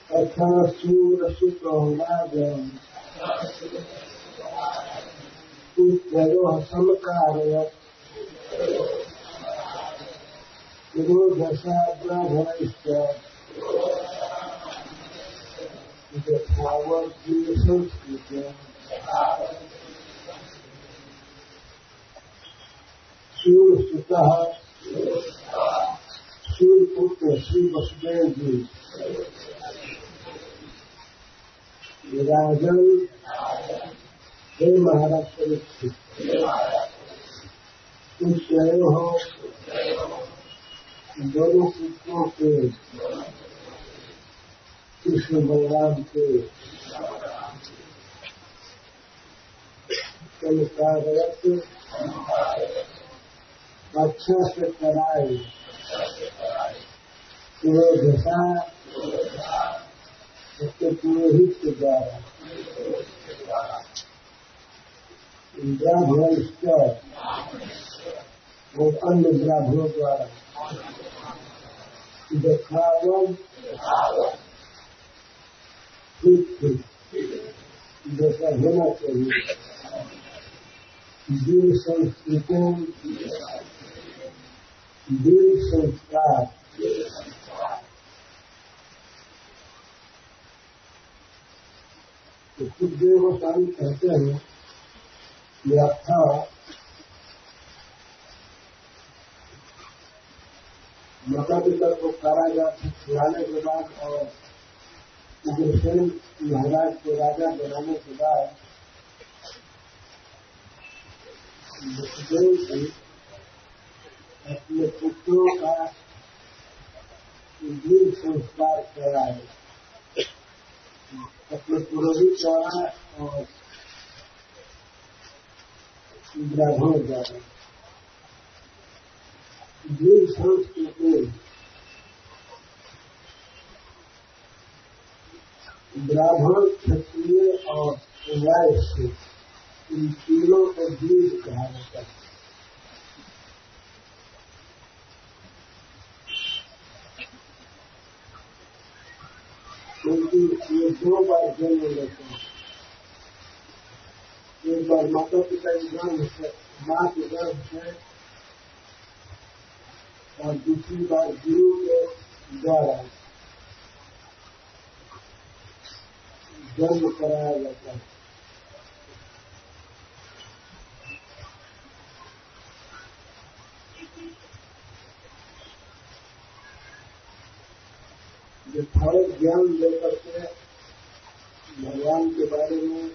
अथ शूरसुतोवादम् पुत्रयोः समकारयत् पुरोधसा ब्राह्मणैश्च यथावद्गीयसंस्कृतम् शूरसुतः सूरपुत्र श्री वसुदेव जी राजन हे महाराज परीक्षित पुत्रों दोनों पुत्रों के कृष्ण बलराम के संस्कारवत अच्छा से कराए पुरोधसा उसके पुरोहित के द्वारा ब्राह्मणश्च और अन्य ब्राह्मणों द्वारा यथावत जैसा होना चाहिए दिल संस्कृतों दिल संस्कार तो सुखदेव गोस्वामी कहते हैं व्याख्या माता पिता को कारागार से छुड़ाने के बाद और उग्रसेन महाराज को राजा बनाने के बाद वसुदेव जी अपने पुत्रों का दिल संस्कार कराए अपने पुरोहित द्वारा और ब्राह्मण द्वारा दिल संस्कृति ब्राह्मण क्षत्रिय और वैश्य इन तीनों को द्वीप कहा जाता है क्योंकि ये दो बार जन्म लेते हैं एक बार माता पिता के गर्भ से माँ के गर्भ से और दूसरी बार गुरु के द्वारा जन्म कराया जाता है। यथावत ज्ञान लेकर के भगवान के बारे में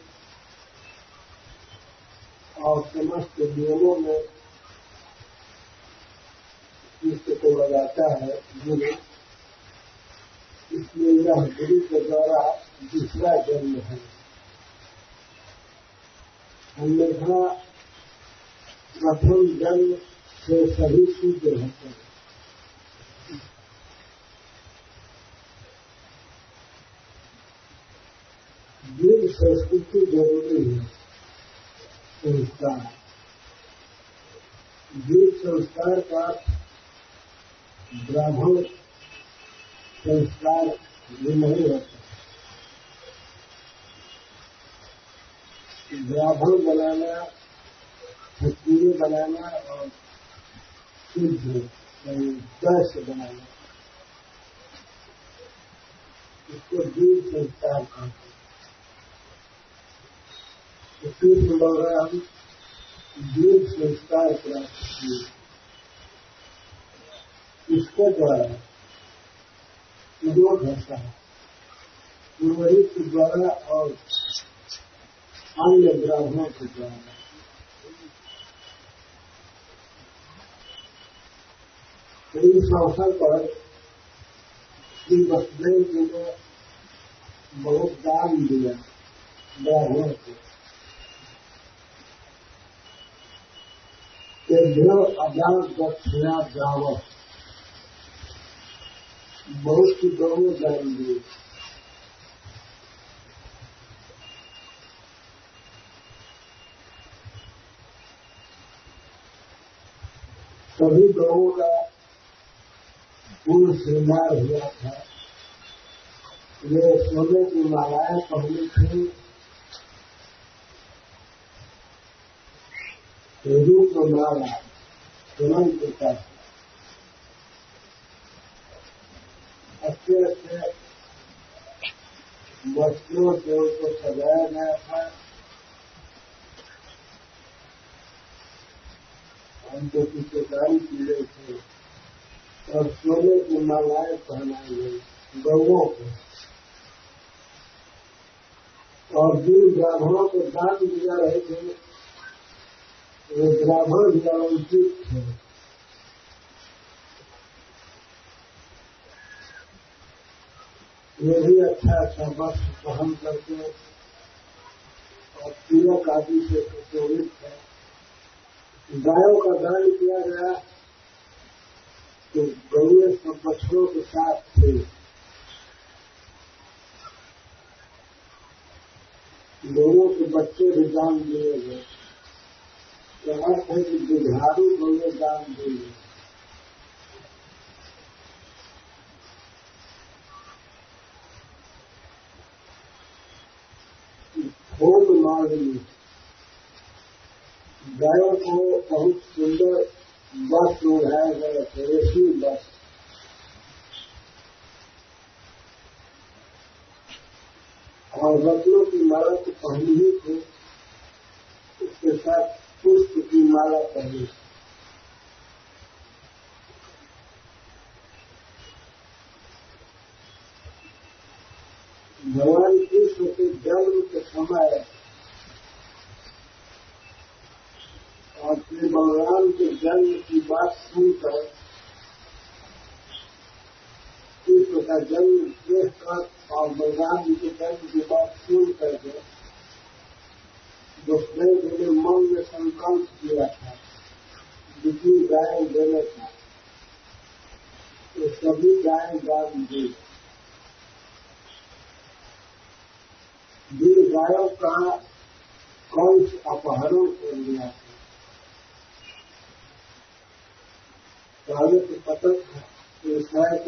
और समस्त नियमों में चित्त को लगाता है गुरु, इसलिए यह गुरु के द्वारा दूसरा जन्म है। अन्यथा प्रथम जन्म से सभी शुद्ध होते हैं। दिल संस्कृति जरूरी है। संस्कार दिल संस्कार का ब्राह्मण संस्कार भी नहीं होता। ब्राह्मण बनाना, क्षत्रिय बनाना और शुद्ध वैश्य बनाना, इसको दिल संस्कार कहते हैं। कृष्ण बलराम दिल संस्कार प्राप्त किए, इसके द्वारा पुरोधसा पुरोहित के द्वारा और अन्य ब्राह्मणों के द्वारा इस अवसर पर श्री वसुदेव जी ने बहुत दान दिया ब्राह्मणों को। तेभ्यो अजान दक्षिणा जावत बहुत सी गौएं दान दिए। सभी गौओं का पूर्ण श्रृंगार हुआ था। ये सोने की मालाएं पहनी थी, रूप माला तुरंत का अच्छे अच्छे वस्त्रों से उसको सजाया गया था। हमको चित्रकारी की गई थी और सोने की मालाएं पहनाई गई गौओं को, और जिन ब्राह्मणों को दान दिया रहे थे वो ब्राह्मण भी आमंत्रित थे। ये भी अच्छा अच्छा वस्त्र पहन करके और तिलक आदि से सुशोभित है। गायों का दान किया गया तो गौए सब बछड़ों के साथ थे। गौओं के बच्चे भी दान दिए गए। यह अर्थ है कि दुधारू गौए दान दिए। भोग मांगनी, गायों को बहुत सुंदर वस्त्र ओढ़ाए गए थे, रेशमी वस्त्र, और रत्नों की माला तो पहनी ही थी, उसके साथ पुष्प की माला पहनी। भगवान कृष्ण के जन्म के समय और श्री बलराम के जन्म की बात सुनकर, कृष्ण का जन्म देखकर और बलराम जी के जन्म की बात सुन करके दुष्देव जी ने मन में संकल्प किया था जितनी गाय देने था तो सभी गाय दान दी। जिन गायों का कंस अपहरण कर लिया था, पहले तो पता था कि शायद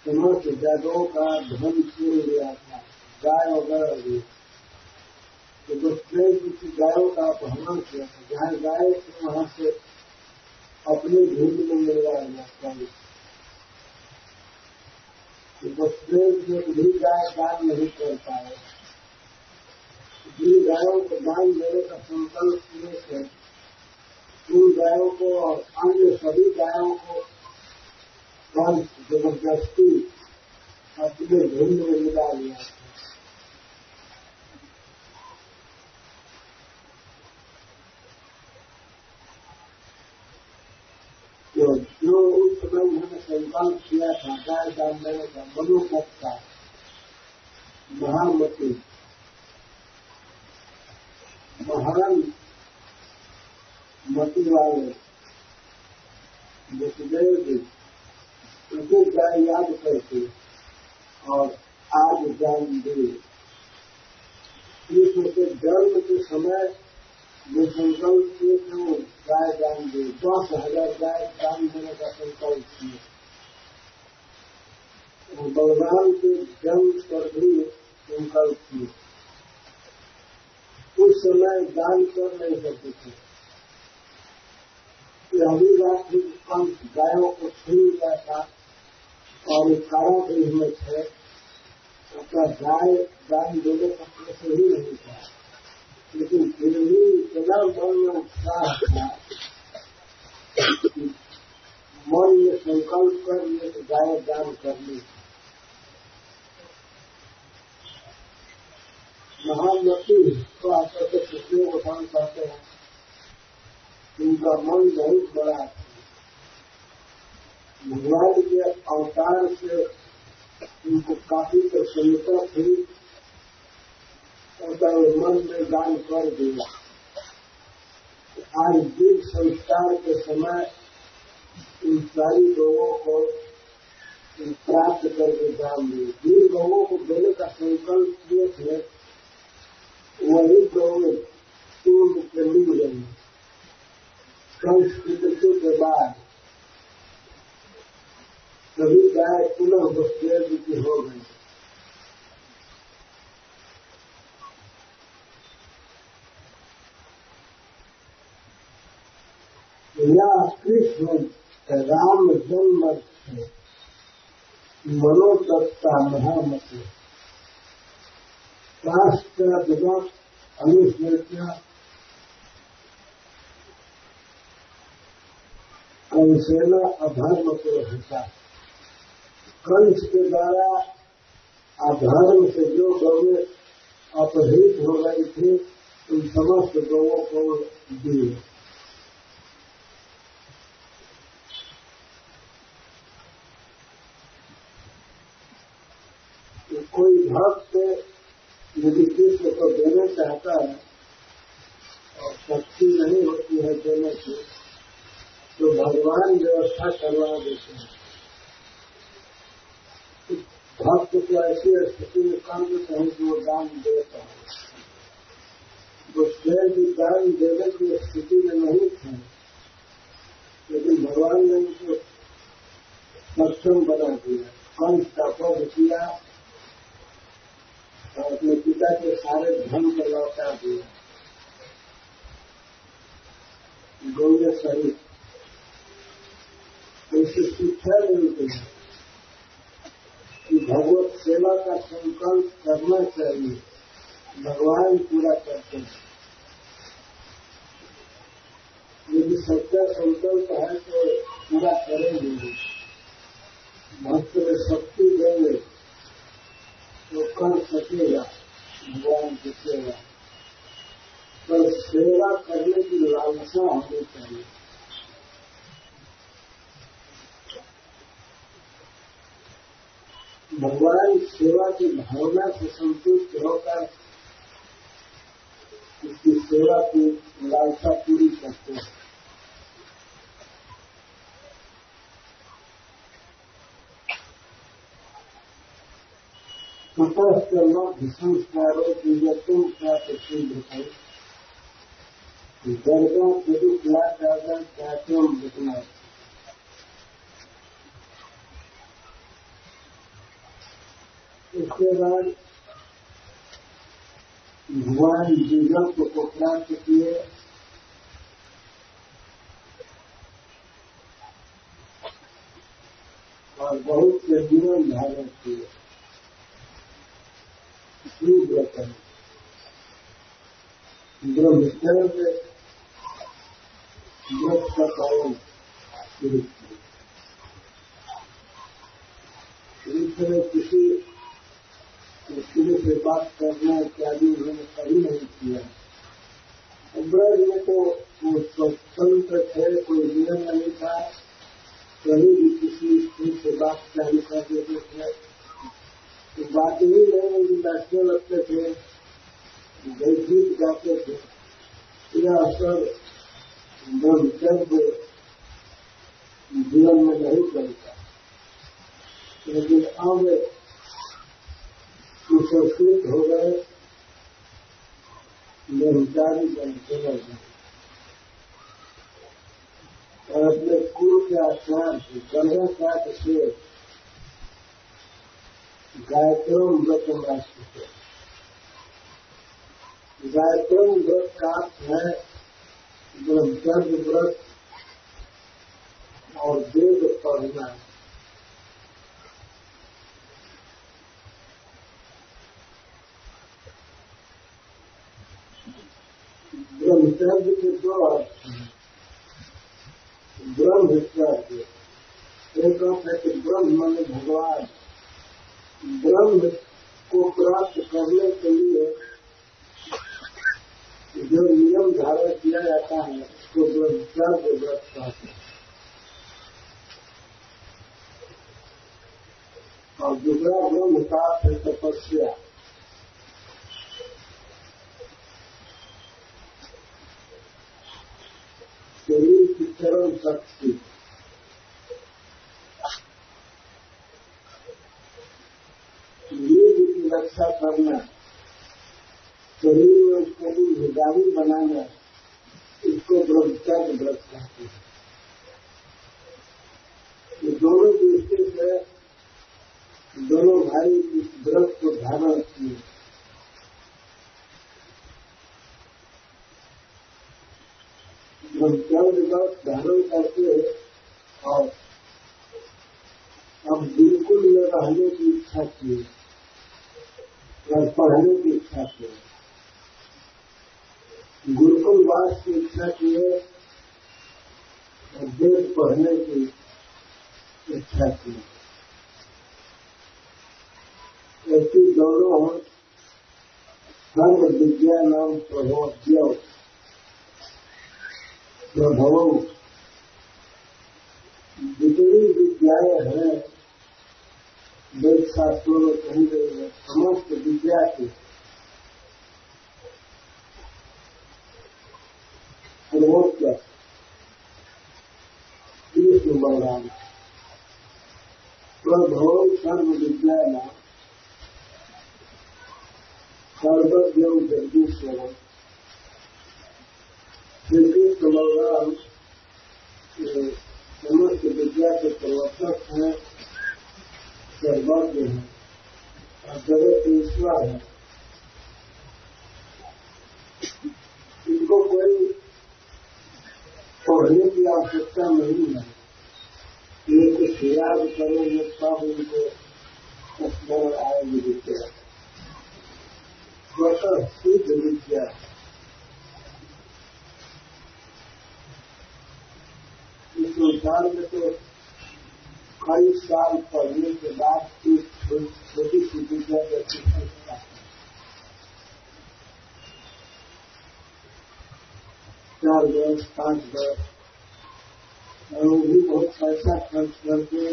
समस्त जगहों का धन छीन लिया था, गाय वगैरह भी, तो दुष्देव की गायों का अपहरण किया था। जहाँ गाय थे वहां से अपने झुंड में ले आया कंस। दुष्देव जो भी गाय दान नहीं कर पाए, जिन गायों को दान देने का संकल्प किए थे उन गायों को और अन्य सभी गायों को कंस जबरदस्ती अपने झुंड में मिला लिया था। तो जो उस समय उन्होंने संकल्प किया था गाय दान देने का, मनोमुक्ता महामती महान मती वाले वसुदेव जी उनको गाय याद करके और आज दान दे। कृष्ण के जन्म के समय जो संकल्प किए थे वो गाय दान दे, 10,000 गाय दान देने का संकल्प किए। बलराम के जन्म पर भी संकल्प किए। उस समय दान कर नहीं सकते थे। यही बात थी कंस गायों को छीन गया था और एक कारागृह में थे, उसका गाय दान देने का प्रश्न ही नहीं था, लेकिन फिर भी इतना मन में उत्साह था कि मन में संकल्प कर लिए कि गाय दान करनी। महामती को आकर के सुखदेव गोस्वामी कहते हैं, उनका मन बहुत बड़ा था। भगवान के अवतार से उनको काफी प्रसन्नता थी और मन में दान कर दिया। आज दीर्घ संस्कार के समय इन सारी लोगों को प्राप्त करके दान दिए। जिन लोगों को देने का संकल्प किए थे वही लोग पूर्ण से मिल गए। कंस की मृत्यु के बाद सभी गाय पुनः वसुदेव जी की हो गई। या कृष्ण राम जन्म मनोतत्ता महामति शास्त्र जगत अनुस्मृत्या कंसेन अधर्म को हटा। कंस के द्वारा अधर्म से जो गौएं अपहृत हो गई थी उन समस्त गौओं को दिए। तो कोई भक्त यदि कृष्ण को देना चाहता है और शक्ति नहीं होती है देने की तो भगवान व्यवस्था करवा देते हैं। भक्त को ऐसी स्थिति में काम देते हैं कि वो दान देता है। वो स्वयं भी दान देने की स्थिति में नहीं थे, लेकिन भगवान ने उनको सक्षम बना दिया। कंस का वध किया और अपने पिता के सारे धन को लौटा दिया गौए सहित। इससे शिक्षा मिलती है कि भगवत सेवा का संकल्प करना चाहिए, भगवान पूरा करते हैं। यदि सच्चा संकल्प है तो पूरा करेंगे। भक्त में शक्ति देंगे तो कर सकेगा भगवान की सेवा, पर सेवा करने की लालसा होनी चाहिए। भगवान सेवा की भावना से संतुष्ट होकर उसकी सेवा की लालसा पूरी करते हैं। तपस्या संस्कारों की तुम क्या शीघ्र है गर्गा प्रदुख लादा त्याम रुकना। उसके बाद भगवान जीवन को प्राप्त किए और बहुत से नियम धारण किए। व्रत ब्रह्मचर्य व्रत का पालन शुरू किया। किसी से बात करना इत्यादि उन्होंने कभी नहीं किया। ब्रज में तो वो स्वतंत्र थे, कोई नियम नहीं था, कहीं भी किसी स्त्री से बात चालू कर देते थे तो बात ही नहीं बैठने लगते थे, गीत गाते थे। यह असर ब्रह्मचर्य जीवन में नहीं चलता, लेकिन अब सुसंस्कृत हो गए, ब्रह्मचारी बनते गए और अपने कुल के आचार से गर्भाचार से गायत्रम व्रत राष्ट्र। गायत्रम व्रत का अर्थ है ब्रह्मचर्य व्रत और वेद पढ़ना। ब्रह्मचर्य के दो अर्थ हैं। ब्रह्मचर्य एक अर्थ है कि ब्रह्म माने भगवान। ब्रह्म को प्राप्त करने के लिए जो नियम धारण किया जाता है उसको ब्रह्मचर्य व्रत कहते हैं। और दूसरा ब्रह्म का है तपस्या। शरीर की चरम शक्ति, लीड की रक्षा करना, शरीर में उसको भी निगरानी बनाना, इसको ब्रह्मचर्य व्रत कहते हैं। ये दोनों दृष्टि से दोनों भाई इस व्रत को धारण किए। चंद वर्ष धारण करके और अब बिल्कुल में रहने की इच्छा की और पढ़ने की इच्छा की, गुरुकुलवास की इच्छा की और वेद पढ़ने की इच्छा की। ऐसी दोनों सर्व विद्या नाम प्रभव जितनी विद्याएं हैं वेद शास्त्रों में कही गई है, समस्त विद्या की सर्वोच्च कृष्ण बलराम प्रभव सर्व विद्या नाम सर्वज्ञ जगदीश्वर श्री कृष्ण बलराम समस्त विद्या के प्रवर्तक हैं, सर्वज्ञ हैं और जगत ईश्वर है। इनको कोई पढ़ने की आवश्यकता नहीं है, ये कुछ याद करेंगे तब इनको स्मरण आएगी विद्या, स्वतः सिद्ध विद्या। इस संसार में तो कई साल पढ़ने के बाद एक छोटी सी विद्या जैसी सकता है, 4 वर्ष 5 वर्ष, और वो भी बहुत पैसा खर्च करके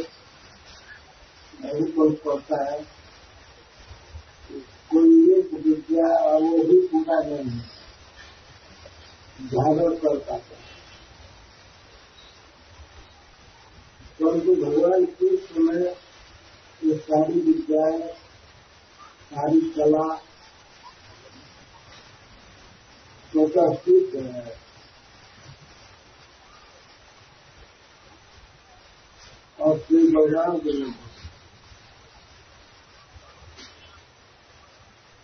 नहीं पढ़ पाता है। कोई एक विद्या और वो भी पूरा नहीं जागर कर पाता है, परंतु भगवान कृष्ण में ये सारी विद्याएं, सारी कला स्वतः सिद्ध है और श्री बलराम के लिए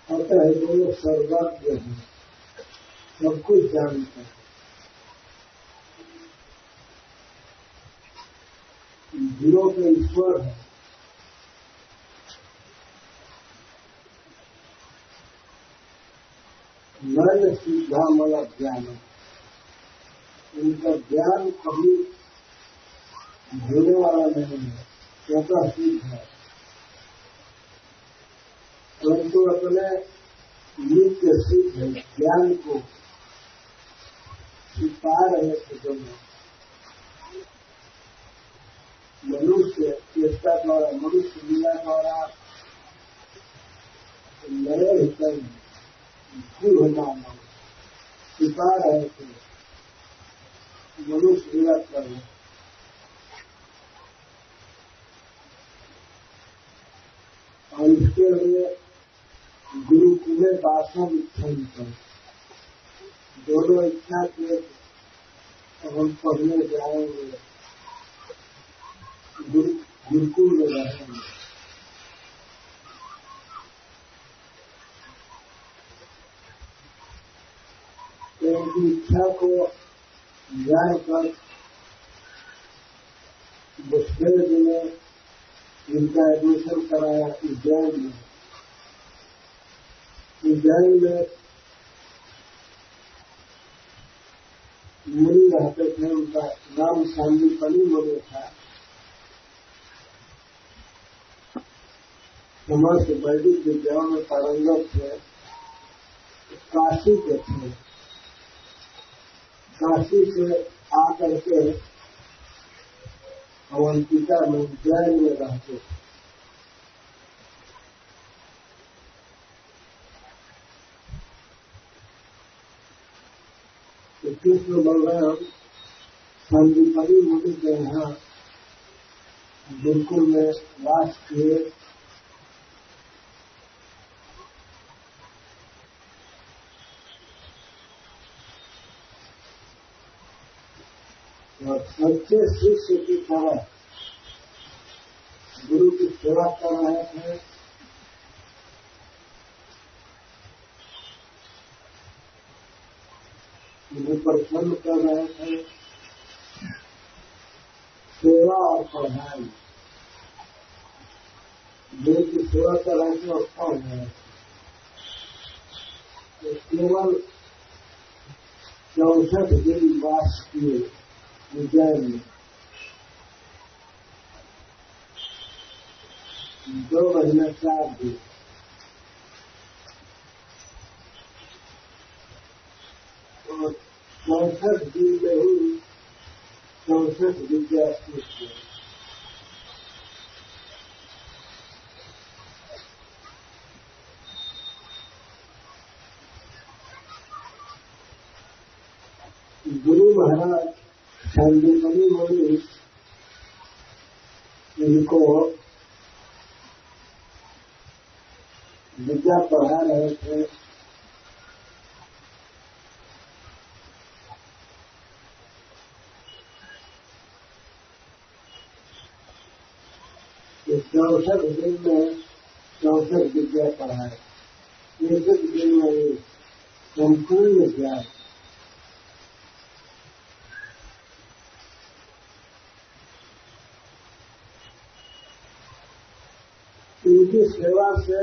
अतः है दोनों सर्वज्ञ हैं, सब कुछ जानते हैं, जीवों के ईश्वर है। मन सीधा मला ज्ञान, उनका ज्ञान कभी भूलने वाला नहीं है, स्वतः सिद्ध है, परंतु अपने नित्य सिद्ध ज्ञान को छिपा रहे थे। मनुष्य चेष्टा द्वारा, मनुष्य लीला द्वारा नए हितन मानव छिपा रहे थे, मनुष्य लीला कर रहे। और इसके लिए गुरुकुले वासम इच्छन कर दोनों इच्छा के हम पढ़ने जाएंगे, गुरुकुल में रहेंगे। तो उनकी इच्छा को जानकर बुश्केल जी ने इनका एडमिशन कराया उज्जैन में। उज्जैन में मुनि रहते थे, उनका नाम सांदीपनी मुनि था। समस्त वैदिक विद्याओं में पारंगत थे, काशी के थे। काशी से आकर के अवंतिका में उज्जैन में रहते थे। तो कृष्ण बलराम सांदीपनी मुनि के यहाँ गुरुकुल में वास किए। और सच्चे शिष्य की तरह गुरु की सेवा कर रहे थे। उन्हें प्रसन्न कर रहे थे। सेवा और पढ़ाई, देश की सेवा कर रहे थे और पढ़ रहे थे। तो केवल 64 दिन वास किए उज्जैन में, 2 महीना 4 दिन। और 64 दिन में ही 64 विद्या सीख गए। गुरु महाराज संदीपनी मुनि इनको विद्या पढ़ा रहे थे। तो 64 दिन में 64 विद्या पढ़ाए। एक दिन में संपूर्ण ज्ञान। उनकी सेवा से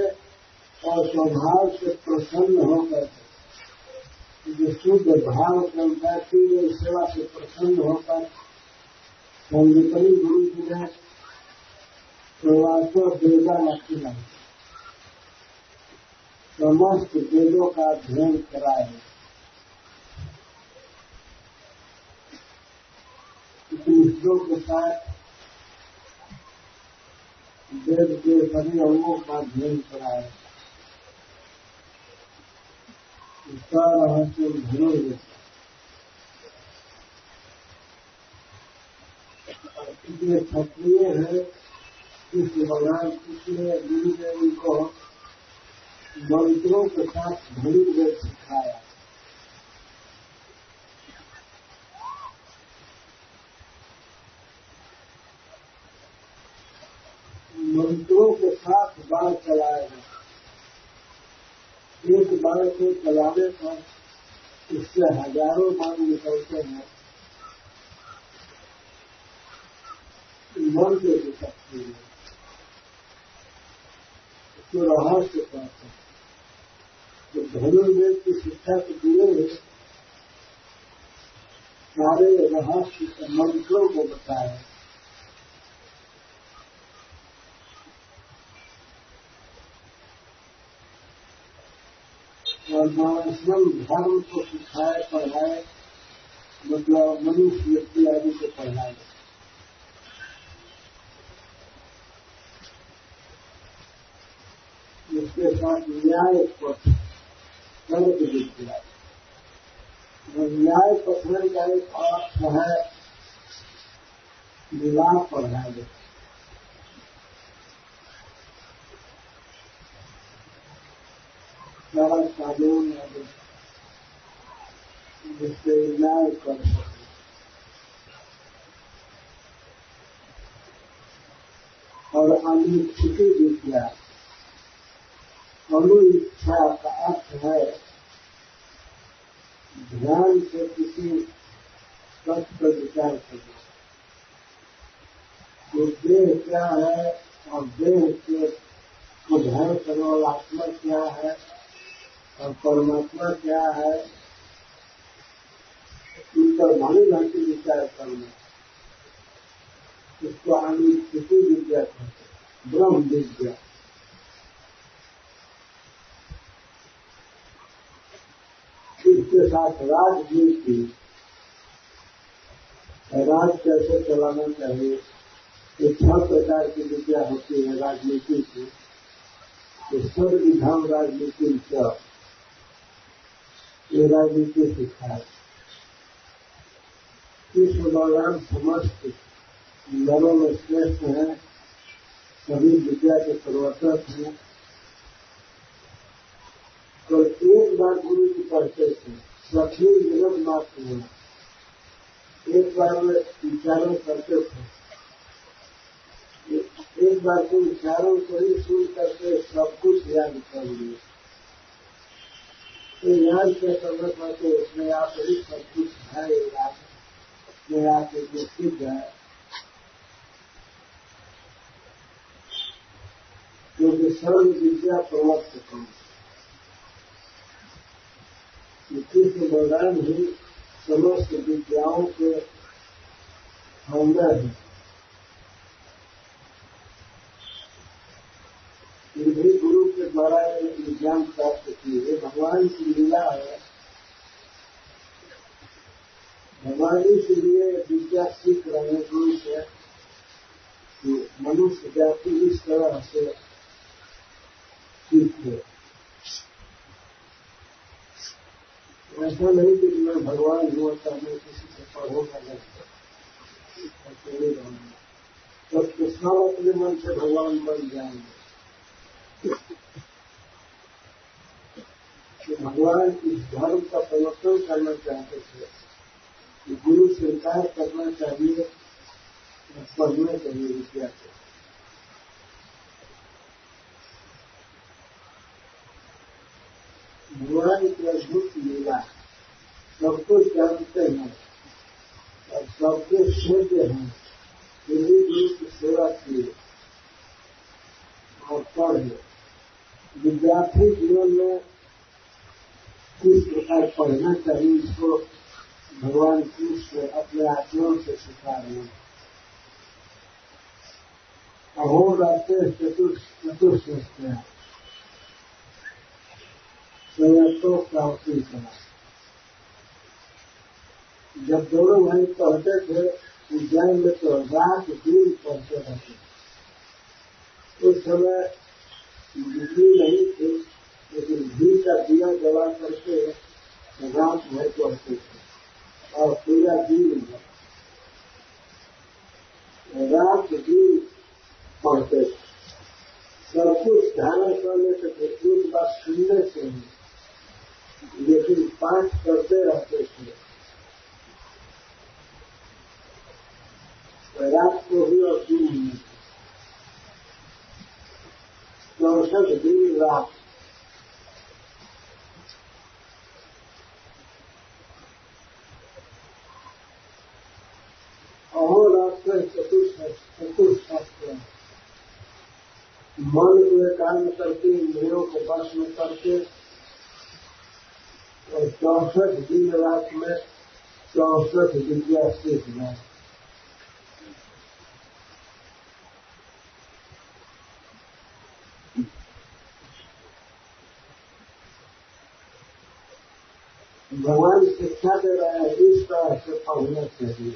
और स्वभाव से प्रसन्न होकर, जो शुद्ध भाव चलता थी, वो सेवा से प्रसन्न होकर संदीपनी गुरु जी ने प्रवासो वेदा लक्ष्मी समस्त वेदों का अध्ययन कराए। उपनिषदों के साथ वेद के सभी अंगों का अध्ययन कराए। इसका रहस्य धनुर्वेद। इसलिए क्षत्रिय है, इस भगवान इसलिए गुरुदेव को मंत्रों के साथ धनुर्वेद सिखाया। मंत्रों के साथ बाण चलाएगा। एक बाण को चलाने पर इससे हजारों बाण निकलते हैं। मंत्र की शक्ति है, उसको रहस्य कहते हैं। तो धनुर्वेद की शिक्षा से जुड़े सारे रहस्य मंत्रों को बताया। और मानसम धर्म को सिखाए, पढ़ाए, मतलब मनुष्य इत्यादि को पढ़ाए। इसके साथ न्याय पथ, तर्क विद्या। न्याय पठन का एक अर्थ है विवाह पढ़ाए। सारा कानून जिससे न्याय कर सके। और अनुच्छुति विद्या, अनु इच्छा का अर्थ है ध्यान से किसी तथ्य पर विचार करना। तो देह क्या है और देह के को ध्यान करने वाला आत्मा क्या है और परमात्मा क्या है, इन पर भारी भांति विचार करना। इसको अनुच्छुति विद्या कहते हैं, ब्रह्म विद्या। इसके साथ राजनीति, राज कैसे चलाना चाहिए, ये 6 प्रकार की विद्या होती है राजनीति की। तो सब विधान राजनीति का ये राजनीति सिखाए। कृष्ण भगवान समस्त नरों में श्रेष्ठ है, सभी विद्या के प्रवर्तक हैं। तो एक बार गुरु जी पढ़ते थे, सभी मिनट मात्र हुआ। एक बार में विचारों करते थे, एक बार के विचारों को ही सुन करके सब कुछ याद कर लिए। तो ज्ञान के समय पर तो उसमें आप ही सब कुछ है, अपने आप जो सिद्ध है, क्योंकि सर्व विद्या प्रवर्तक कृष्ण बलराम ही समस्त विद्याओं के फाउंडर है। इन्हीं गुरु के द्वारा विज्ञान प्राप्त की है। भगवान की लीला है। भगवान इसलिए विद्या सीख रहे हैं गुरु से कि मनुष्य जाति इस तरह से सीखे। ऐसा नहीं कि मैं भगवान हुआ तब मैं किसी से पढ़ूंगा नहीं, तब तो सब अपने मन से भगवान बन जाएंगे। कि भगवान इस धर्म का प्रवर्तन करना चाहते थे कि गुरु स्वीकार करना चाहिए, पढ़ना चाहिए विद्या को। भगवान की अद्भुत लीला सबको जानते हैं और सबके योग्य हैं। यदि गुरु की सेवा की और पढ़े, विद्यार्थी जीवन में किस प्रकार पढ़ना चाहिए, इसको भगवान कृष्ण अपने आचरण से सिखा रहे हैं। अहोरात्र चतुर्थ संयतों का करा। जब दोनों भाई पढ़ते थे उज्जैन में तो रात दिन पढ़ते रहते। उस समय बिजली नहीं थी, लेकिन घी का दिया जला करके रात भर पढ़ते थे और पूरा दिन रात दिन पढ़ते थे। सब कुछ धारण कर लेते थे, एक बात सुनने से ही, लेकिन पाठ करते रहते थे। रात को ही और दिन में 64 दिन रात। अहोरात्र चतुर्थ मन को एकाग्र करके, इंद्रियों को वश में करके, और 64 दिन रात में 64 विद्या सीखना। भगवान शिक्षा दे रहा है, इस तरह से पढ़ना चाहिए।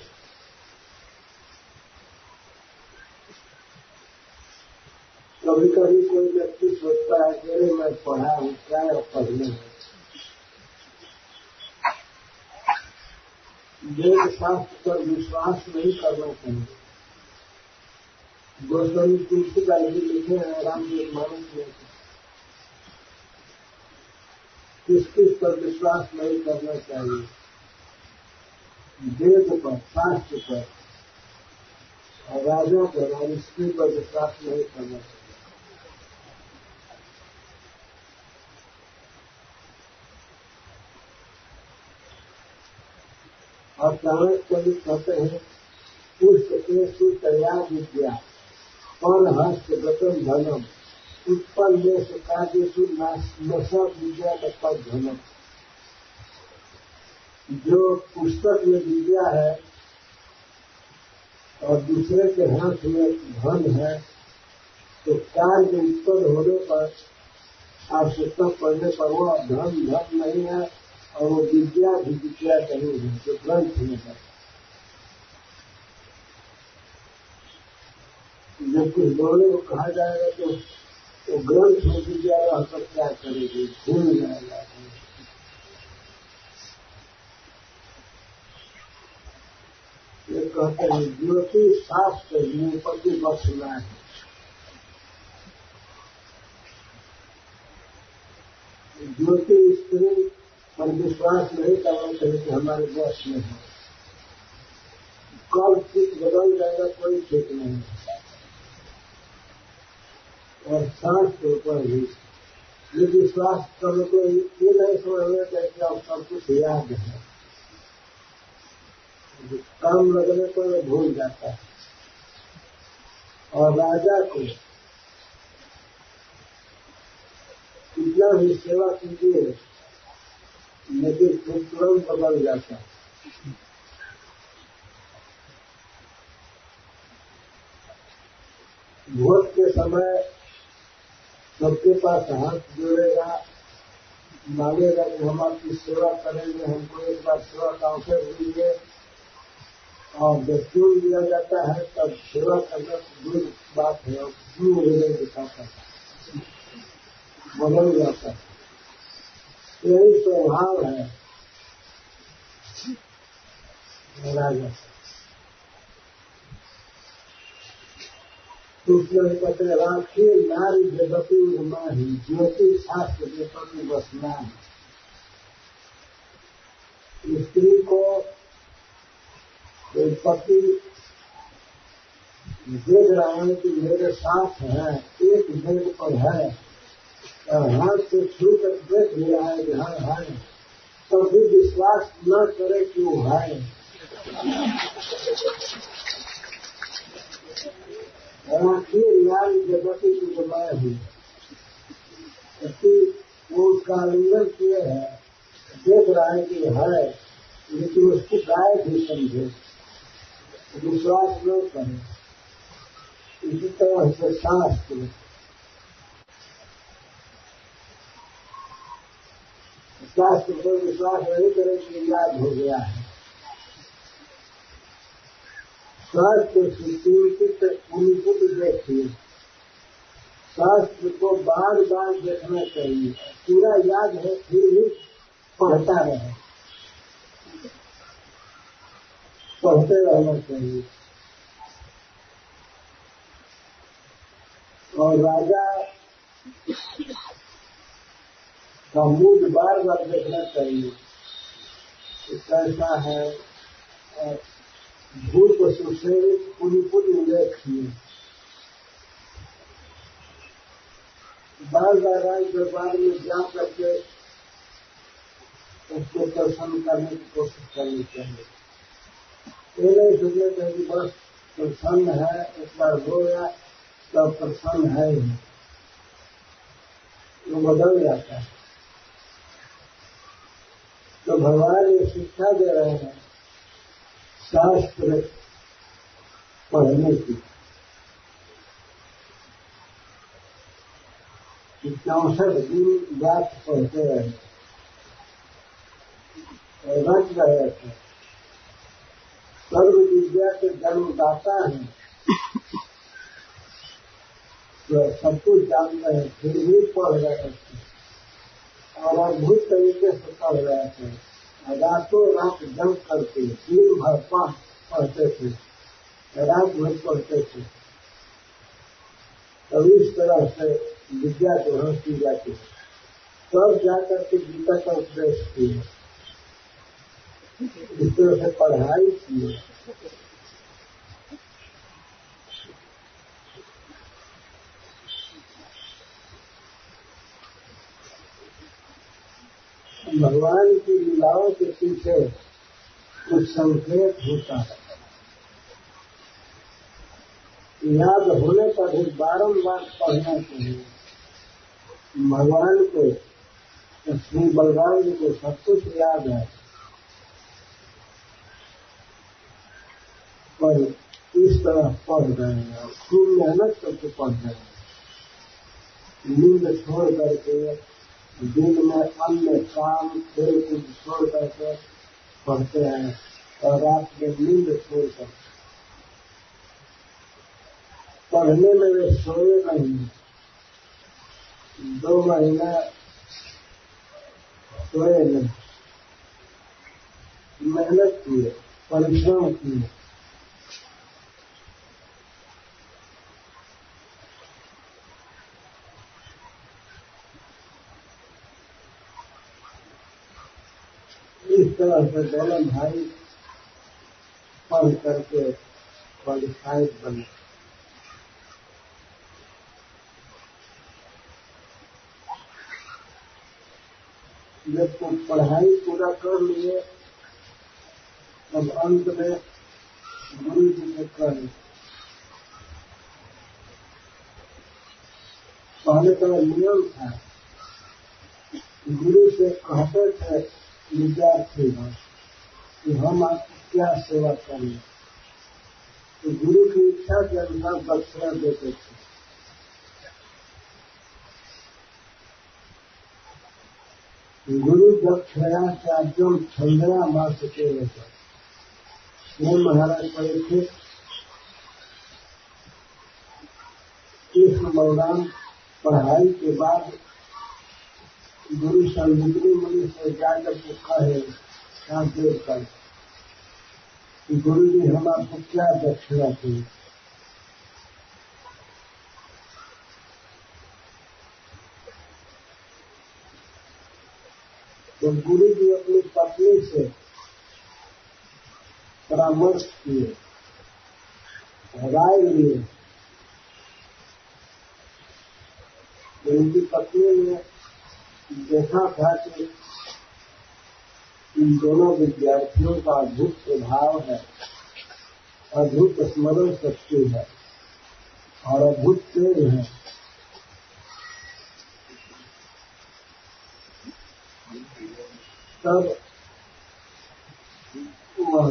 कभी कभी कोई व्यक्ति सोचता है कि अरे मैं पढ़ा हूँ, क्या है पढ़ने में। वेद शास्त्र पर विश्वास नहीं करना चाहिए। गोस्वामी तुलसीदास जी लिखे हैं रामचरित मानस में, किस किस पर विश्वास नहीं करना चाहिए। वेद पर, शास्त्र पर और राजा पर और स्त्री पर विश्वास नहीं करना चाहिए। और चाणक्य कवि कहते हैं, पुष्प के सुतया विद्या पर हस्त गतम धनम उत्पन्न कार्य नशा विद्या का धनम। जो पुस्तक में विद्या है और दूसरे के हाथ में धन है, तो कार्य उत्पन्न होने पर, आवश्यकता पड़ने पर वह धन नहीं है और वो विद्या भी विद्या नहीं है, जो ग्रंथ में है। जब कुछ बोलने को कहा जाएगा तो ग्रंथ में विद्या रहकर क्या करेगी, भूल जाएगा। ये कहते हैं ज्योतिष शास्त्र निपति बसना है। ज्योतिष स्त्री पर विश्वास नहीं करना चाहिए कि हमारे बस में है। कब ठीक बदल जाएगा कोई ठीक नहीं। और शास्त्र पर भी ये विश्वास करने को ये नहीं समझना चाहिए कि अब सब कुछ याद है। काम लगने को वो भूल जाता है। और राजा को कितना भी सेवा कीजिए लेकिन फिर तुरंत बदल जाता है। भोज के समय सबके पास हाथ जोड़ेगा, मांगेगा कि हम आपकी सेवा करेंगे, हमको एक बार सेवा का अवसर दीजिए, और दस्तूर दिया जाता है तब सेवा करना दूर बात है और क्यों हृदय दिखाता है, बदल जाता है। यही स्वभाव है राजा। उसमें कहते राखिए नारी जगती माही, ज्योति शास्त्र के प्रति बसना है। स्त्री को पति देख रहा है कि मेरे साथ है, एक बेड पर है और हाथ से छू कर देख लिया है कि हाँ है, तो भी विश्वास न करे कि वो है। राखिए नारी जगती की जमाए हुई, वो उसका आलिंगन किए है, देख रहा है कि है, लेकिन उसकी गाय भी समझे, विश्वास न करे। इसी तरह से शास्त्र पर विश्वास नहीं करे कि याद हो गया है। शास्त्र से उनको देखिए, शास्त्र को बार बार देखना चाहिए, पूरा याद है फिर भी पढ़ता रहे, पढ़ते रहना चाहिए। और राजा का मूड बार बार देखना चाहिए, कैसा है। भूत सुसेवित पुण्य उल्लेखिए, बार बार राज दरबार में जा करके उसको प्रसन्न करने की कोशिश करनी चाहिए। ये नहीं सोचना चाहिए कि बस प्रसन्न है, एक बार हो गया तो प्रसन्न है ही, वो बदल जाता है। तो भगवान ये शिक्षा दे रहे हैं शास्त्र पढ़ने की, 64 दिन बात पढ़ते रहे, रच रहे थे। सर्व विद्या के जन्मदाता हैं, तो सब कुछ जानते हैं, फिर भी पढ़ रहे थे और अद्भुत तरीके से पढ़ रहे थे। रातों रात जंग करके दिन भर पढ़ते थे, रात भर पढ़ते थे। तब इस तरह से विद्या ग्रहण की जाती है, तब जाकर के गीता का उपदेश किए, इस तरह से पढ़ाई की। भगवान की लीलाओं के पीछे कुछ संकेत होता है, याद होने पर भी बारंबार पढ़ना चाहिए। भगवान को, श्री बलराम जी को सब कुछ याद है, पर इस तरह पढ़ रहे हैं, खूब मेहनत करके पढ़ रहे हैं, नींद छोड़ करके, दिन में अन्य काम खेल कूद छोड़ करके पढ़ते हैं, और रात में नींद छोड़कर पढ़ने में वे सोए नहीं। 2 महीना सोए नहीं, मेहनत किए, परिश्रम किए। इस तरह से दोनों भाई पढ़ करके क्वालिफाइड बने। जब तुम पढ़ाई पूरा कर लिए तब अंत में गुरु जी ने कहे, पहले का नियम था, गुरु से कहते थे विद्यार्थी कि हम आपकी क्या सेवा करें, तो गुरु की इच्छा के अनुसार दक्षिणा देते थे। गुरु दक्षिणा चार्जम छंदया मार सके ये महाराज परीक्षित कृष्ण बलराम पढ़ाई के बाद गुरु संजीवनी मुनि से जाकर के कहे देर कर, गुरु जी हम आपको क्या दक्षिणा दें। तो गुरु जी अपनी पत्नी से परामर्श किए, राय लिए। उनकी पत्नी ने देखा था कि इन दोनों विद्यार्थियों का अद्भुत स्वभाव है, अद्भुत स्मरण शक्ति है और अद्भुत तेज है। तब वह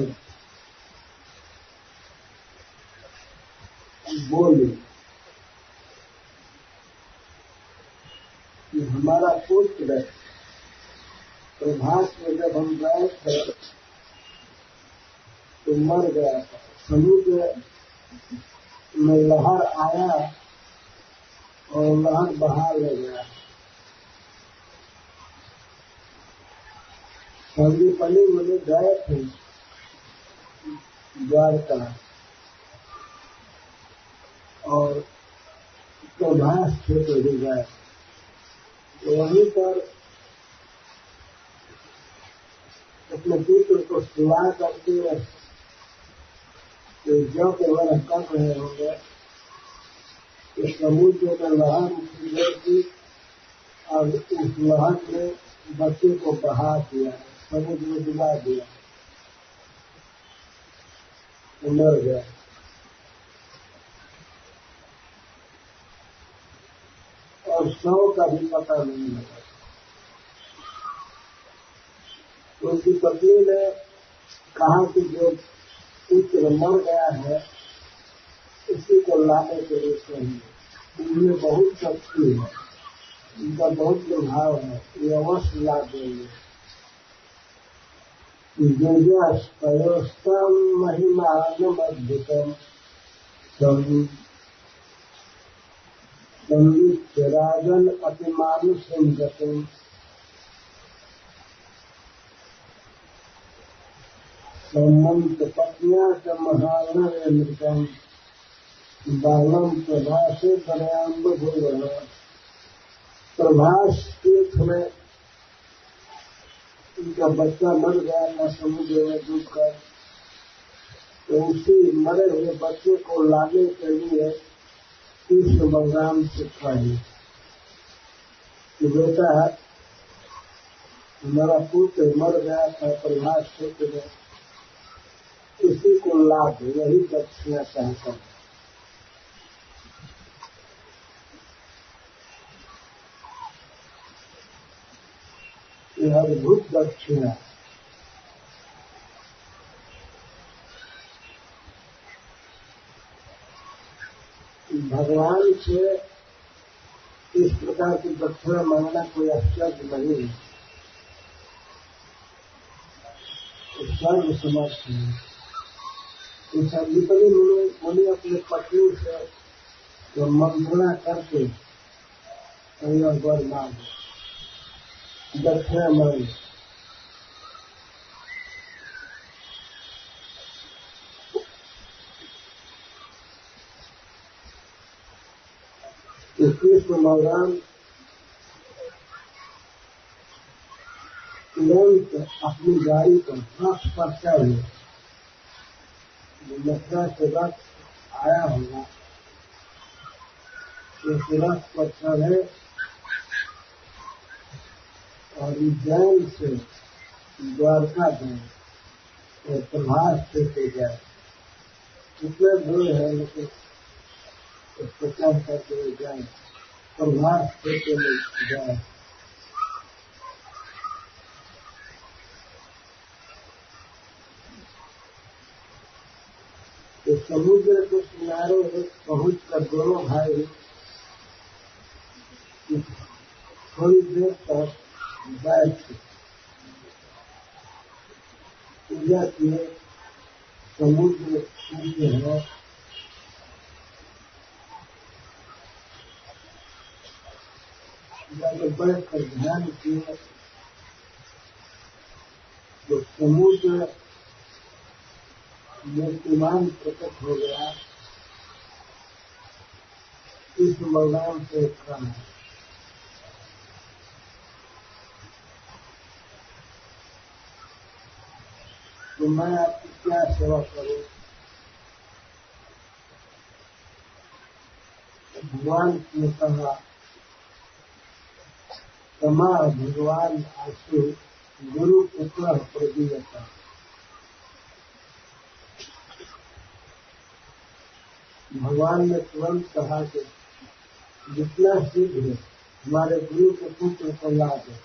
बोली कि हमारा पुत्र प्रभास में जब हम गए थे तो मर गया था, समुद्र में लहर आया और लहर बहा ले गया। संदीपनी मुनि गए थे द्वारका और प्रभास क्षेत्र भी गए, तो वहीं पर अपने पुत्र को सुला करके जो के वह कर रहे होंगे, इस समुद्र में लहर उठी गई थी और उस लहर में बच्चे को बहा दिया, समुद्र में डुबा दिया, मर गया। और शव का भी पता नहीं लगा। उनकी पत्नी ने कहा कि जो पुत्र मर गया है उसी को लाने के लिए चाहिए, उनमें बहुत शक्ति है, उनका बहुत प्रभाव है, ये अवश्य ला देंगे। जयस्तम महिमानम अद्भुतम संयुक्त राजन अतिमानुषम गतिम सम्मंत पत्न्या च महानृतम बालम प्रभासे दयाम्ब भूव। प्रभास तीर्थ में उनका बच्चा मर गया था समुद्र में डूबकर, तो उसी मरे हुए बच्चे को लाने के लिए कृष्ण बलराम से कहे कि बेटा हमारा पुत्र मर गया था प्रभास क्षेत्र में, इसी को ला दे, यही दक्षिणा चाहता हूं। यह अद्भुत दक्षिणा भगवान से इस प्रकार की दक्षिणा मांगना कोई आश्चर्य नहीं है, सर्व समर्थ है। इस संदीपनी मुनि अपने पत्नी से जो मंत्रणा करके वर मांगे, दक्षिणा मांगे। कृष्ण बलराम तुरंत अपनी गाड़ी पर रथ पर चढ़े, मथुरा से रथ आया होगा, उस रथ पर चढ़े और उज्जैन से द्वारका गए और प्रभास से गए। कितना दूर है, लेकिन उसको चढ़ करके जाए प्रभास से जाए। तो समुद्र के किनारे पहुंच कर दोनों भाई थोड़ी देर तक बैठ पूजा किए। समुद्र सूर्य है, जब बैठ कर ध्यान किए तो समुद्र मूर्तिमान प्रकट हो गया। इस बलराम से कहा, तो मैं आपकी क्या सेवा करूं? भगवान ने कहा, क्षमा भगवान आशु गुरु पुत्र प्रदीयता। भगवान ने तुरंत कहा कि जितना शीघ्र हमारे गुरु के पुत्र को ला दे।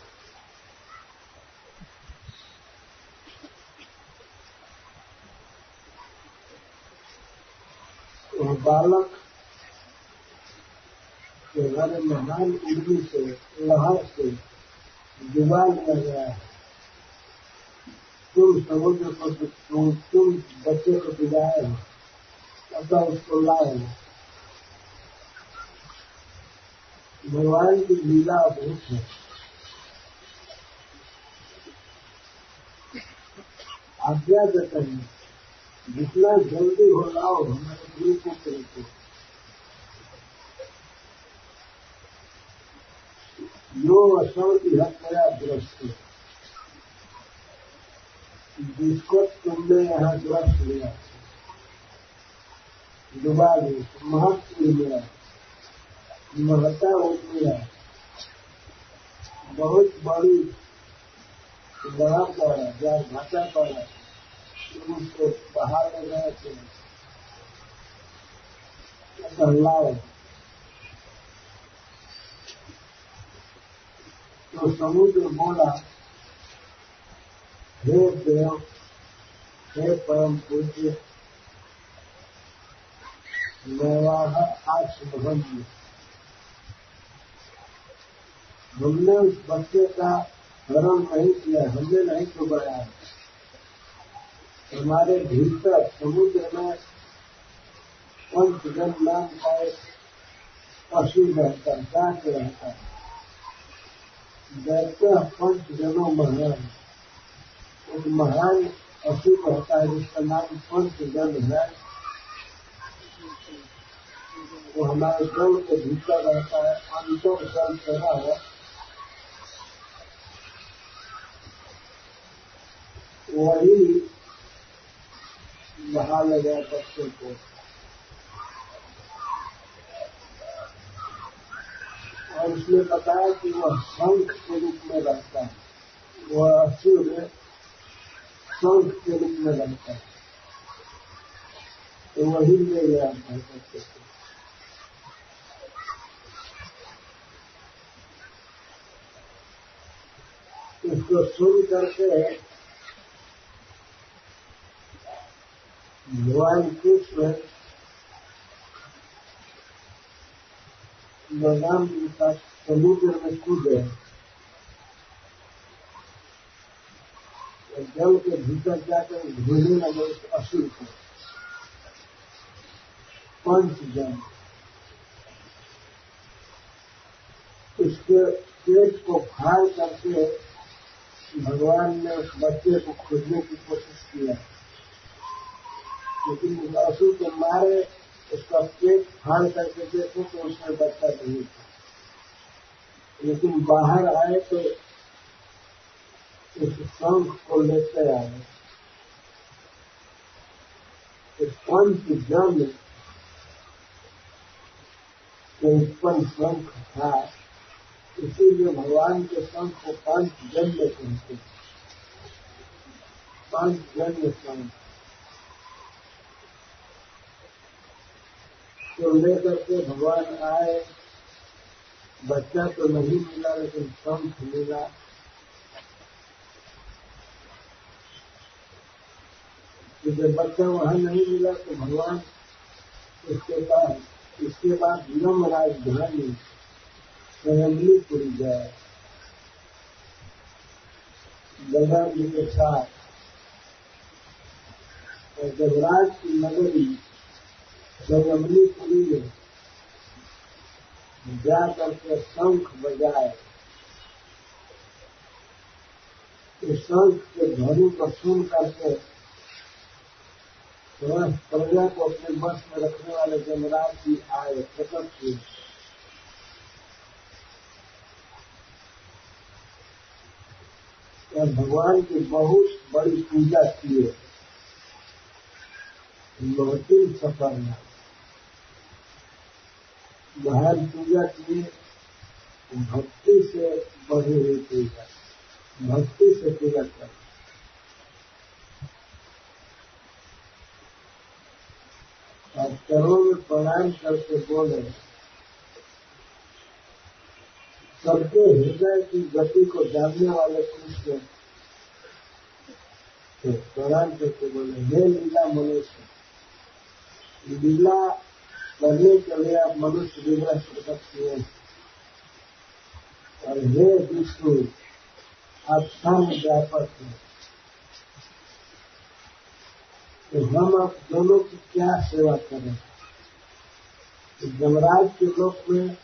वह बालक के घर महान उर्दू से लहर से डुबा लिया गया है। तुम समुद्र को तुम बच्चे को डुबाए हो, अतः उसको लाए। भगवान की लीला बहुत है। आज्ञा देते हैं, जितना जल्दी हो लाओ हमारे गुरु पुत्र को। यो असौति हत्या दृष्ट, जिसको तुमने यहाँ दृष्ट लिया, डुबा ली, महत्व लिया, महता लिया, बहुत बड़ी बड़ा पड़ा, जहाँ घाटा पड़ा, उसको बाहर ले गए थे। लाओ तो समुद्र बोला, हे देव, हे परम पूज्य, नवाह आश्रम, हमने उस बच्चे का हरण नहीं किया, हमने नहीं डुबाया। हमारे भीतर समुद्र में पंचजन नाम का एक पशु रहता है, जाके रहता है। दैत्य पंचजनों महान, एक महान पशु रहता है जिसका नाम पंचजन है। वो हमारे जल के भीतर रहता है, अंतर जल चढ़ा है। वही बहा ले गया बच्चे को। और उसने बताया कि वह शंख के रूप में रहता है, वह असुर शंख के रूप में रहता है। तो वही ले गया बच्चे को। उसको सुन करके भगवान कृष्ण बलराम जी का समुद्र में कूदे और जल के भीतर जाकर घूमने लगे उस असुर को। पंचजन उसके पेट को फाड़ करके भगवान ने उस बच्चे को खोजने की कोशिश किया, लेकिन उस असुर को मारे, उसका पेट फाड़ करके देखो तो उसमें बच्चा नहीं था। लेकिन बाहर आए तो उस शंख को लेते आए। इस पंचजन के उत्पन्न शंख था, इसीलिए भगवान के शंख को पांचजन्य कहते हैं, पांचजन्य शंख। तो लेकर के भगवान आए, बच्चा तो नहीं मिला लेकिन शंख मिला। जब बच्चा वहां नहीं मिला तो भगवान इसके बाद यम राजधानी स्वयंपुरी गए गंगा जी के साथ, और देवराज की नगरी स्वयंपुरी में जा करके शंख बजाए। इस शंख के ध्वनि को सुन करके प्रजा को अपने बस में रखने वाले जमराज जी आए, प्रकट हुए। और भगवान की बहुत बड़ी पूजा किए, महत्वपूर्ण सफर में महान पूजा किए। भक्ति से बढ़ी हुई पूजा, भक्ति से पूजा कर। और चरणों में प्रणाम करके बोले, सबके हृदय की गति को जानने वाले कृष्ण, तो प्रणाम करके बोले, हे लीला मनुष्य, लीला करने के लिए आप मनुष्य विग्रह प्रकट किए, और हे विष्णु आप सर्व व्यापक हैं। तो हम आप दोनों की क्या सेवा करें? तो यमराज के लोक में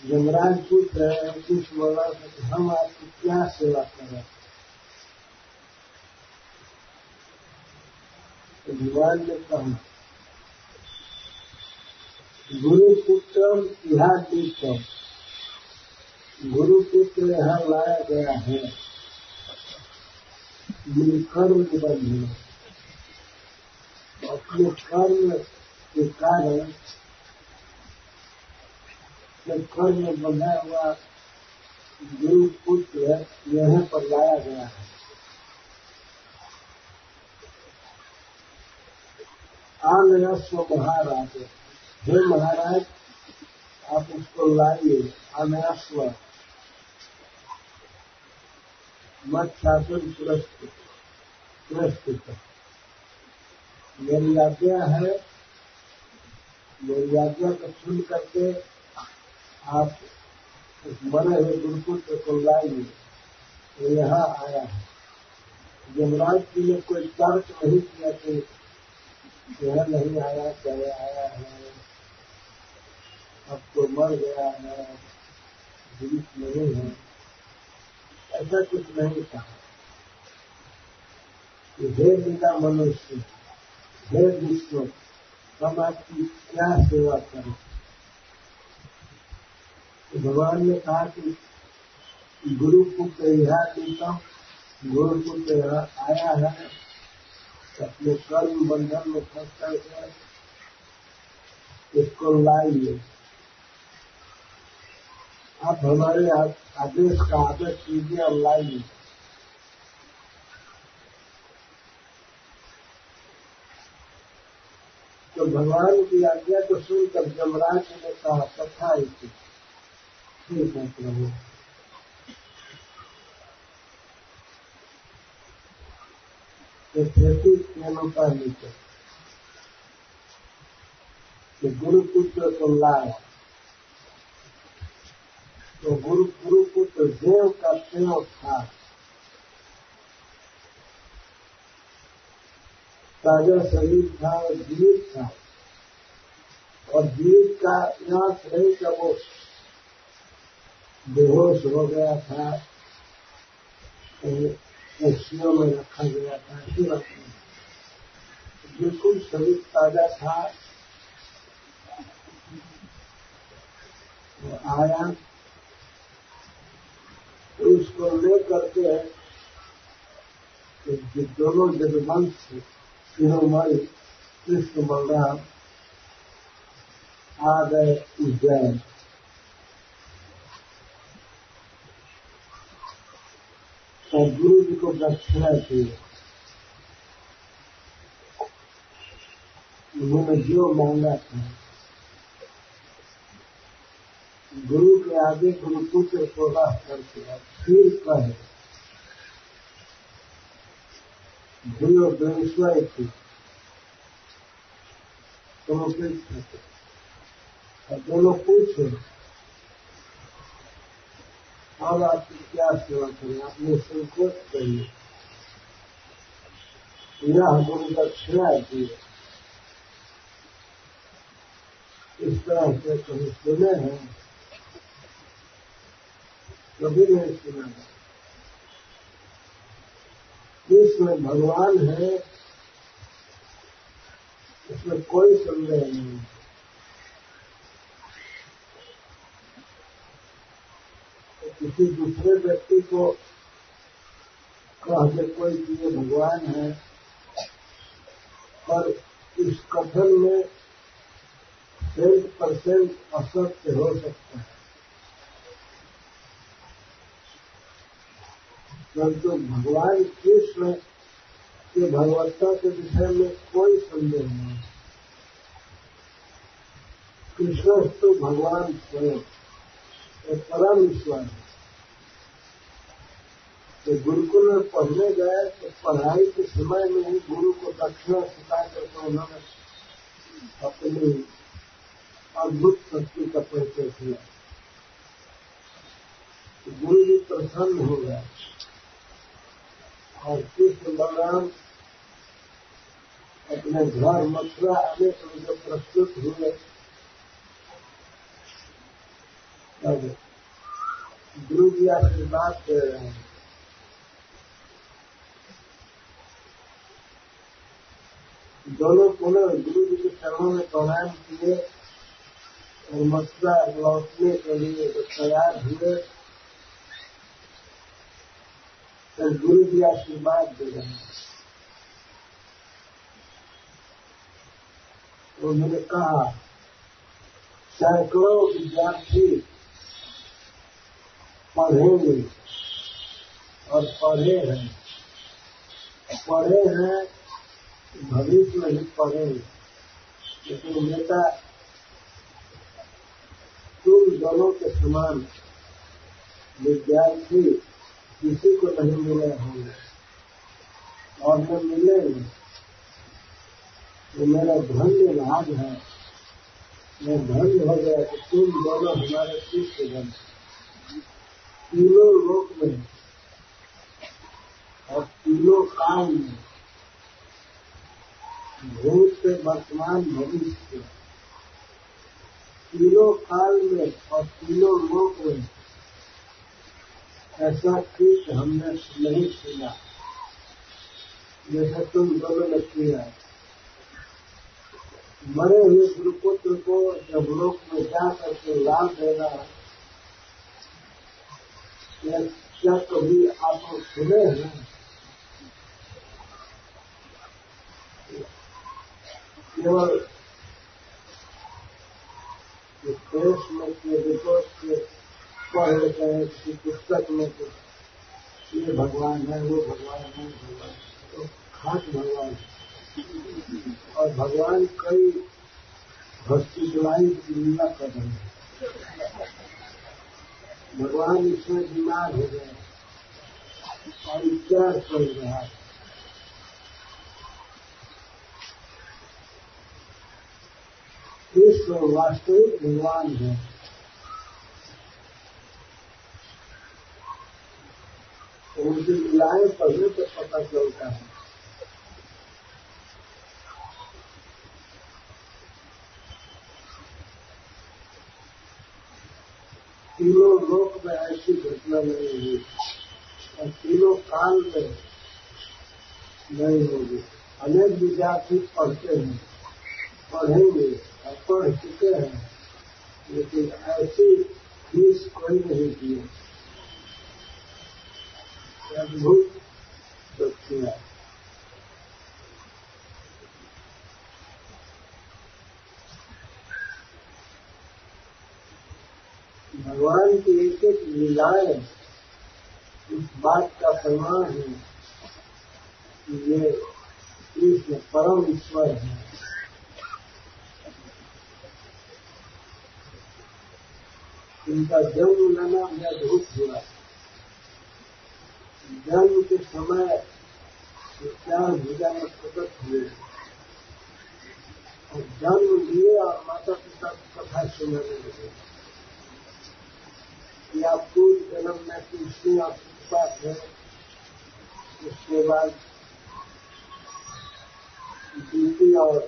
यमराज पूछ रहे हैं कुछ बोला कि हम आपकी क्या सेवा करें? तो भगवान ने कहा, गुरुपुत्रम इहादीतम, गुरुपुत्र यहाँ लाया गया है कर्म निबंधन, अपने कर्म के कारण कर्म में बंधा हुआ गुरुपुत्र यहाँ पर लाया गया है। आनयस्व महाराज, हे महाराज आप उसको लाइए। आनयस्व मत शासन सुरक्षित, मेरी आज्ञा है, मेरी आज्ञा को सुन करके आप उस मरे हुए गुरुपुत्र को लाइए। तो यहाँ आया है। यमराज जी ने कोई तर्क नहीं किया कि यह नहीं आया, चले आया है, अब तो मर गया है, जीवित नहीं है, ऐसा कुछ नहीं कहा। हे लीला मनुष्य, हे विष्णु, हम आपकी क्या सेवा करें? भगवान ने कहा कि गुरुपुत्र यहाँ लीता, गुरुपुत्र यहाँ आया है, अपने कर्म बंधन में फंस करके इसको लाइए। आप हमारे आदेश का आदर कीजिए और लाइए। तो भगवान की आज्ञा को सुनकर यमराज ने कहा, कथा इसी, ठीक है प्रभु। तो खेती अनुसार नीचे तो गुरुपुत्र को लाया। तो गुरुपुत्र देव का सेवक था, ताजा शरीर था और जीवित था। और जीवित का याद नहीं का वो बेहोश हो गया था, कुर्सियों में रखा गया था, बिल्कुल शरीर ताजा था। वो आया तो उसको लेकर के दोनों जगवंश शिरोमणि कृष्ण बलराम आ गए उज्जैन। तो गुरु जी को दक्षिणा चाहिए। उन्होंने जो मांगा था गुरु के आगे गुरुपुत्र को रह करके फिर कहे गुरु बेस्वय थी और दोनों पूछे और आपकी क्या सेवा करें, आपने संकोच करिए, यह गुरु दक्षिणा दिए। इस तरह से कभी सुने हैं, कभी नहीं सुना है। इसमें भगवान है, इसमें कोई संदेह नहीं। तो किसी दूसरे व्यक्ति को कह दे कोई कि ये भगवान है, पर इस कथन में 100% असत्य हो सकता है, परंतु भगवान कृष्ण के भगवत्ता के विषय में कोई संदेह नहीं। कृष्ण तो भगवान स्वयं परम ईश्वर है। तो गुरुकुल में पढ़ने गए तो पढ़ाई के समय में ही गुरु को दक्षिणा सिखा करके उन्होंने अपनी अद्भुत शक्ति का परिचय किया। तो गुरु जी प्रसन्न हो गए और कृष्ण बलराम अपने घर मथुरा आने के लिए प्रस्तुत हुए। तब गुरु जी आशीर्वाद दे रहे हैं। दोनों पुनः गुरु जी के चरणों में प्रणाम किए और मथुरा लौटने के लिए तैयार हुए। तो गुरु जी आशीर्वाद दे रहे हैं। तो उन्होंने कहा सैकड़ों विद्यार्थी पढ़ेंगे और पढ़े हैं भविष्य में ही पढ़ेंगे, लेकिन बेटा तुम दोनों के समान विद्यार्थी किसी को नहीं मिले होंगे और न मिलेंगे। तो मेरा धन्य भाग है, मैं धन्य हो गया कि तुम दोनों हमारे शिष्य बने। तीनों लोक में और तीनों काल में, भूत से वर्तमान भविष्य, तीनों काल में और तीनों लोक में ऐसा कृष्ण हमने नहीं सुना जैसा तुम दोनों ने किया। मरे हुए गुरुपुत्र को जब लोक में जा करके लाभ देना, क्या कभी आप सुने हैं? केवल देश में के रिपोर्ट के पढ़ लेते हैं किसी पुस्तक में तो ये भगवान है, वो भगवान है, भगवान तो खास भगवान है। और भगवान कई हॉस्पिटलाइज लीला कर रहे हैं। भगवान इसमें बीमार हो गए और उपचार चल रहा है। कृष्ण वास्तविक भगवान है। उनकी लीलाएं पढ़ने से पता चलता है। तीनों लोक में ऐसी घटना नहीं हुई और तीनों काल में नहीं होगी। अनेक विद्यार्थी पढ़ते हैं, पढ़ेंगे और पढ़ चुके हैं, लेकिन ऐसी फीस कोई नहीं दी। अद्भुत दक्षिणा। भगवान की एक एक लीलाएं इस बात का प्रमाण है कि ये कृष्ण परम ईश्वर है। इनका जन्म लेना अद्भुत हुआ। जन्म के समय चार भुजा में प्रकट हुए और जन्म लिए और माता पिता की कथा सुनाने लगे कि आप पूर्व जन्म में कृष्ण और कृपा थे। उसके बाद दीदी और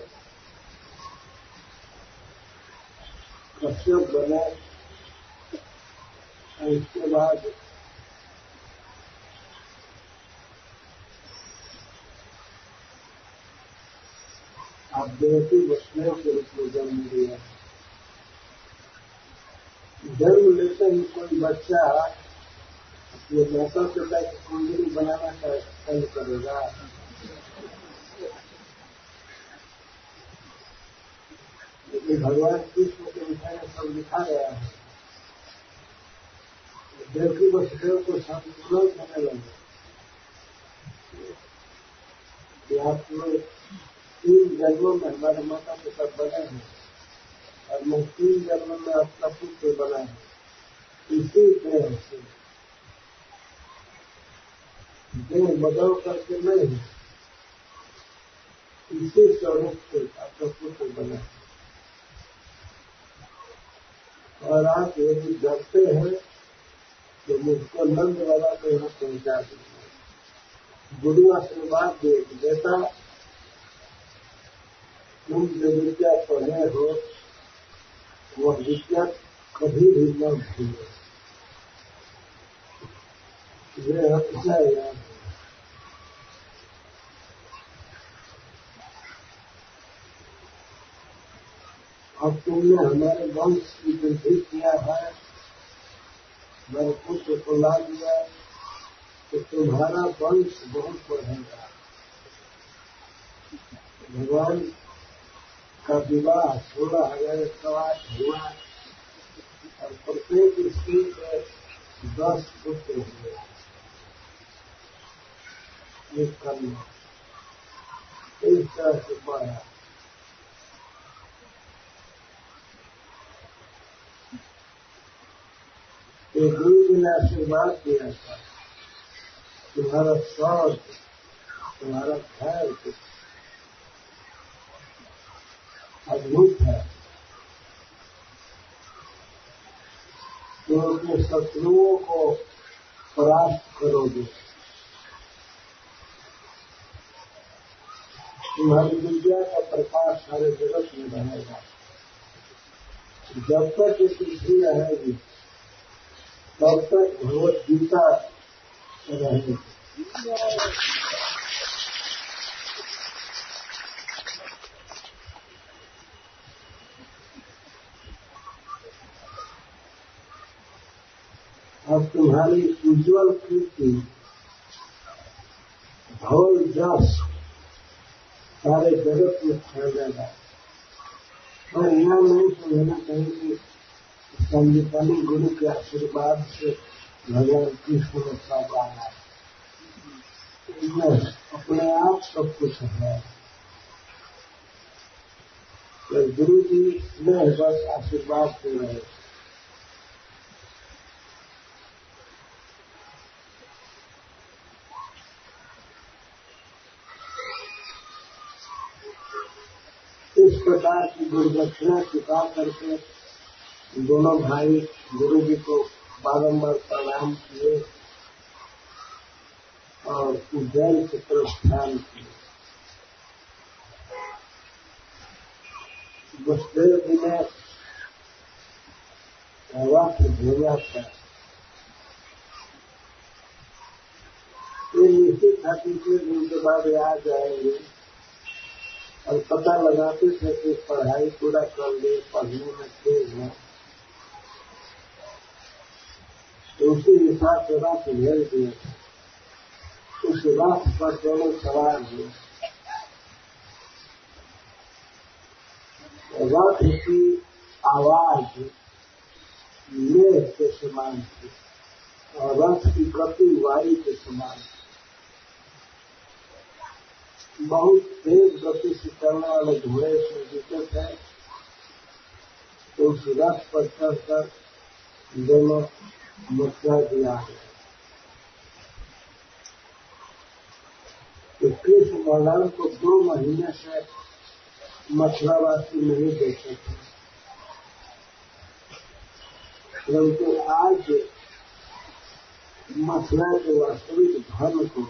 कश्यप बने और इसके बाद आप देवती वसुदेव के रूप में जन्म लिया। जन्म लेते ही कोई बच्चा अपने माता पिता की कुंडली बनाना चालू करेगा। लेकिन भगवान कृष्ण के विषय में सब लिखा गया है। देवकी वसुदेव को संतुलन करने लगे कि आप लोग 3 जन्मों में हमारे माता पिता बने हैं और मैं 3 जन्मों में अपना पुत्र बना है। इसी देह से देह बदल करके नहीं, इसी स्वरूप से अपना पुत्र बना है। और आप यदि डरते हैं तो मुझको नंद बाबा को यहाँ पहुंचा दीजिए। गुरु आशीर्वाद दे बेटा, तुम जो विद्या पढ़े हो वह विद्या कभी भी न भूलो। ये हमेशा याद है। अब तुमने हमारे वंश की वृद्धि किया है, मेरे पुत्र को ला दिया, तो तुम्हारा वंश बहुत बढ़ेगा। भगवान का विवाह 16,008 हुआ और प्रत्येक स्त्री के 10 पुत्र हुए, एक कन्या। इस तरह से बढ़ा। तो गुरु जी ने आशीर्वाद दिया था, तुम्हारा शौर्य, तुम्हारा धैर्य अद्भुत है। तुम अपने शत्रुओं को परास्त करोगे। तुम्हारी विद्या का प्रकाश सारे जगत में रहेगा। जब तक ये पृथ्वी रहेगी तब तक भगवत गीता रहेगी। अब तुम्हारी उज्ज्वल कीर्ति धौल जस सारे जगत में फैलेगा। और यहाँ नहीं समझना चाहिए कि संगीतानी गुरु के आशीर्वाद से भगवान कृष्ण में सब आया। इनमें अपने आप सब कुछ है। तो गुरु जी ने बस आशीर्वाद दे रहे। इस प्रकार की दुर्दक्षिणा चुका करके दोनों भाई गुरु जी को बारंबार प्रणाम किए और उज्जैन से प्रस्थान किए। वसुदेव जी ने वाक्य भेजा था। ये निश्चित था कि 3 दिन के बाद आ जाएंगे और पता लगाते थे कि पढ़ाई पूरा कर ले, पढ़ने में तेज है। तो उसी हिसाब से रात भेज दिए। उस रात पर दोनों सवार हुए। रथ की आवाज मेघ के समान थी। और रथ की गति वायु के समान, बहुत तेज गति से चलने वाले घोड़े से जीते थे। तो उस रथ पर चढ़कर दोनों मथुरा दिया है। तो कृष्ण बलराम को 2 महीने से मथुरावासी नहीं देखे थे, परंतु आज मथुरा के वास्तविक धर्म को,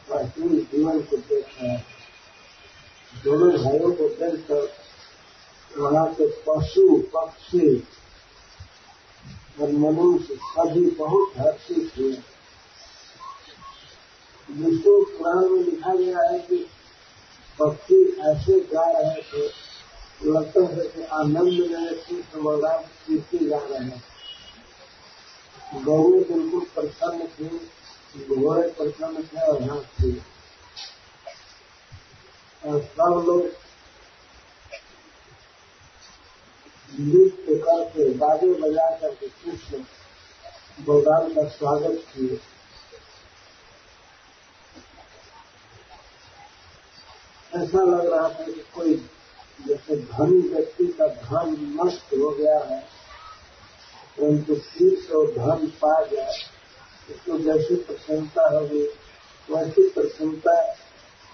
वास्तविक जीवन को देखा है। दोनों भाइयों को देखकर वहाँ के पशु पक्षी और मनुष्य सभी बहुत हर्षित हुए। विष्णु पुराण में लिखा गया है कि पक्षी ऐसे गा रहे थे, लगता है कि आनंद में कृष्ण बलराम कीर्ति गा रहे हैं। गौएं बिल्कुल प्रसन्न थी, घोड़े प्रसन्न थे और हाथ थे, और सब लोग नृत्य करके बाजे बजा करके कृष्ण बलराम का स्वागत किए। ऐसा लग रहा था कि कोई जैसे धनी व्यक्ति का धन नष्ट हो गया है, परंतु फिर से धन पा गया, उसको जैसी प्रसन्नता होगी वैसी प्रसन्नता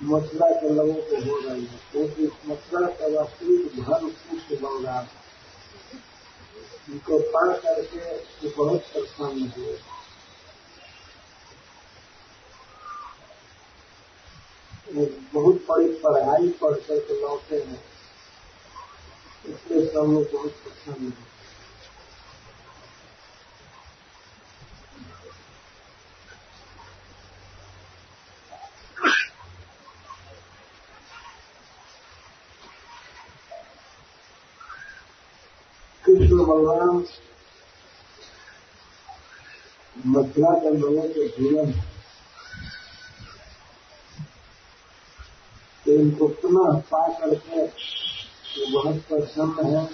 मथुरा के लोगों को हो रही है, क्योंकि मथुरा का वास्तविक धन कृष्ण बलराम, उनको पा करके वो बहुत प्रसन्न हुए। बहुत बड़ी पढ़ाई पढ़ करके लौटे हैं, इसलिए सब लोग बहुत प्रसन्न हैं। कृष्ण बलराम मथुरा के लोगों के जीवन तो इनको पुनः पा करके वो बहुत प्रसन्न है।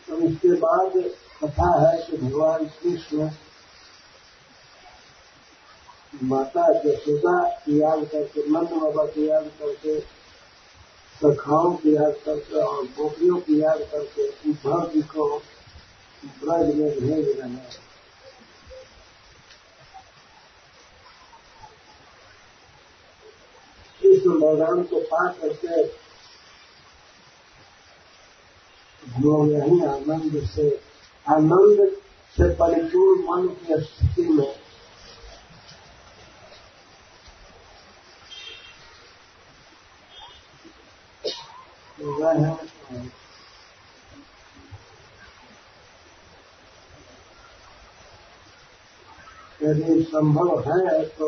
तो इसके बाद कथा है कि भगवान कृष्ण माता यशोदा की याद करके, नंद बाबा की याद करके, सखाओं की याद करके और गोपियों की याद करके उद्धव जी को ब्रज में भेज रहे हैं। कृष्ण बलराम को पा करके जो यही आनंद से परिपूर्ण मन की स्थिति में वह यदि संभव है तो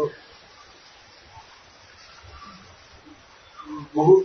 बहुत